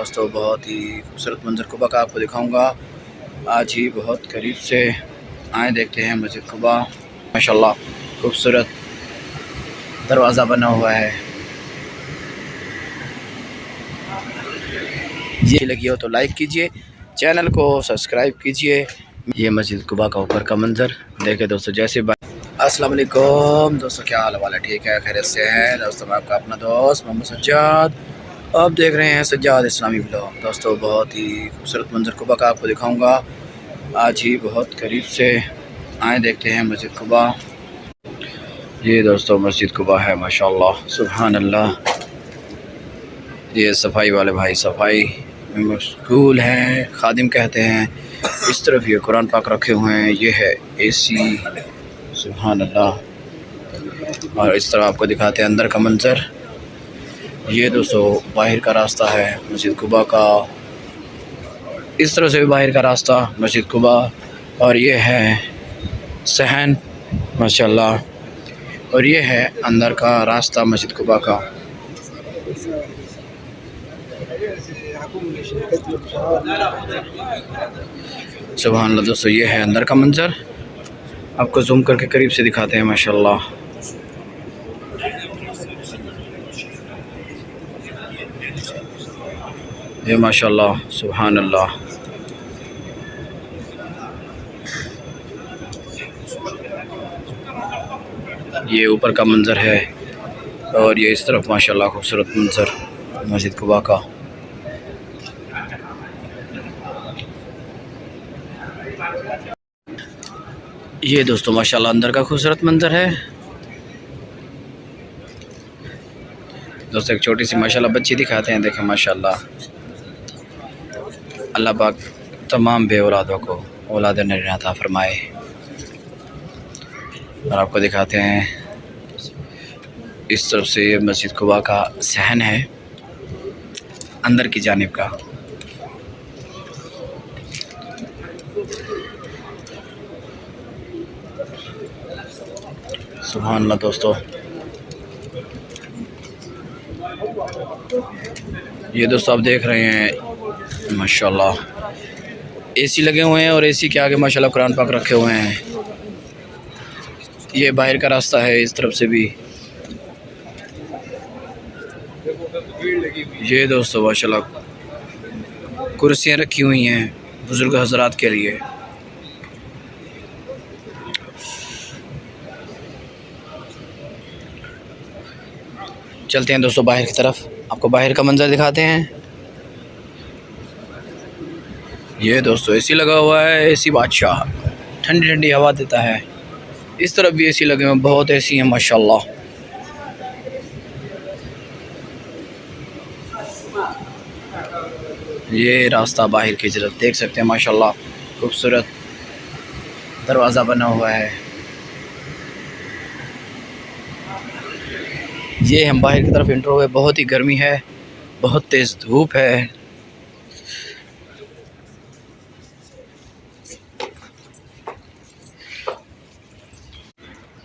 दोस्तों बहुत ही खूबसूरत मंजर कुबा का आपको दिखाऊंगा आज ही बहुत करीब से। आए देखते हैं मस्जिद कुबा। माशाल्लाह खूबसूरत दरवाज़ा बना हुआ है। ये लगी हो तो लाइक कीजिए, चैनल को सब्सक्राइब कीजिए। ये मस्जिद कुबा का ऊपर का मंजर देखे दोस्तों। जैसे अस्सलाम वालेकुम दोस्तों, क्या हाल वाला? ठीक है, खैरियत से है दोस्तों। मैं आपका अपना दोस्त मोहम्मद सज्जाद, आप देख रहे हैं सज्जाद इस्लामी ब्लॉग। दोस्तों बहुत ही खूबसूरत मंजर कुबा का आपको दिखाऊंगा आज ही बहुत करीब से। आए देखते हैं मस्जिद कुबा। ये दोस्तों मस्जिद कुबा है, माशाल्लाह सुभान अल्लाह। ये सफाई वाले भाई सफाई में मशगूल हैं, खादिम कहते हैं। इस तरफ ये कुरान पाक रखे हुए हैं, ये है एसी, सुभान अल्लाह। और इस तरह आपको दिखाते हैं अंदर का मंजर। ये दोस्तों बाहर का रास्ता है मस्जिद कुबा का। इस तरह से भी बाहर का रास्ता मस्जिद कुबा। और ये है सहन माशाल्लाह। और ये है अंदर का रास्ता मस्जिद कुबा का। सुभान अल्लाह दोस्तों, ये है अंदर का मंजर। आपको जूम करके करीब से दिखाते हैं माशाल्लाह। ये माशाल्लाह सुभान अल्लाह। ये ऊपर का मंजर है और ये इस तरफ माशाल्लाह खूबसूरत मंजर मस्जिद कुबा का। ये दोस्तों माशाल्लाह अंदर का खूबसूरत मंजर है। दोस्तों एक छोटी सी माशाल्लाह बच्ची दिखाते हैं, देखें माशाल्लाह। अल्लाह पाक तमाम बे औलादों को औलाद नरीना अता फरमाए। और आपको दिखाते हैं इस तरफ से ये मस्जिद कुबा का सहन है अंदर की जानिब का। सुभान अल्लाह दोस्तों, ये दोस्तों आप देख रहे हैं माशाल्लाह एसी लगे हुए हैं और एसी के आगे माशाल्लाह कुरान पाक रखे हुए हैं। ये बाहर का रास्ता है इस तरफ से भी। ये दोस्तों माशाल्लाह कुर्सियाँ रखी हुई हैं बुज़ुर्ग हज़रात के लिए। चलते हैं दोस्तों बाहर की तरफ, आपको बाहर का मंजर दिखाते हैं। ये दोस्तों एसी लगा हुआ है, एसी बादशाह ठंडी ठंडी हवा देता है। इस तरफ भी एसी लगे हुए हैं, बहुत एसी हैं माशाल्लाह। ये रास्ता बाहर की तरफ देख सकते हैं माशाल्लाह खूबसूरत दरवाज़ा बना हुआ है। ये हम बाहर की तरफ इंटर हुए, बहुत ही गर्मी है, बहुत तेज़ धूप है।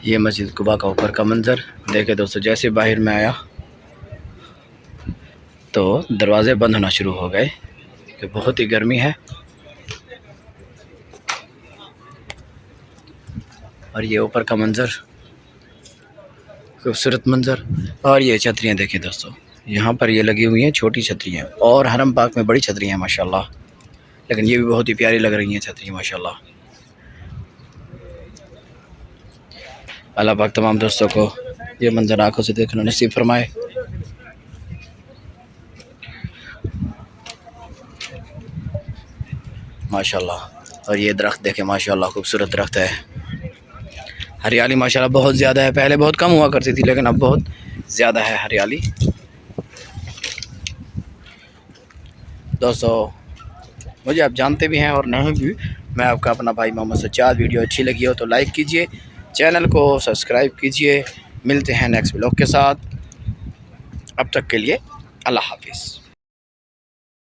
ये मस्जिद कुबा का ऊपर का मंजर देखे दोस्तों। जैसे बाहर में आया तो दरवाज़े बंद होना शुरू हो गए कि बहुत ही गर्मी है। और ये ऊपर का मंजर खूबसूरत मंजर। और ये छतरियाँ देखिए दोस्तों, यहाँ पर ये लगी हुई हैं छोटी छतरियाँ, और हरम पाक में बड़ी छतरियाँ हैं माशाल्लाह। लेकिन ये भी बहुत ही प्यारी लग रही हैं छतरियाँ माशाल्लाह। अल्लाह पाक तमाम दोस्तों को ये मंजर आंखों से देखना नसीब फरमाए। माशाल्लाह। और ये दरख्त देखें माशाल्लाह खूबसूरत दरख्त है। हरियाली माशाल्लाह बहुत ज़्यादा है, पहले बहुत कम हुआ करती थी लेकिन अब बहुत ज़्यादा है हरियाली। दोस्तों मुझे आप जानते भी हैं और नहीं भी, मैं आपका अपना भाई मोहम्मद सज्जाद। वीडियो अच्छी लगी हो तो लाइक कीजिए, चैनल को सब्सक्राइब कीजिए। मिलते हैं नेक्स्ट ब्लॉग के साथ, अब तक के लिए अल्लाह हाफिज़।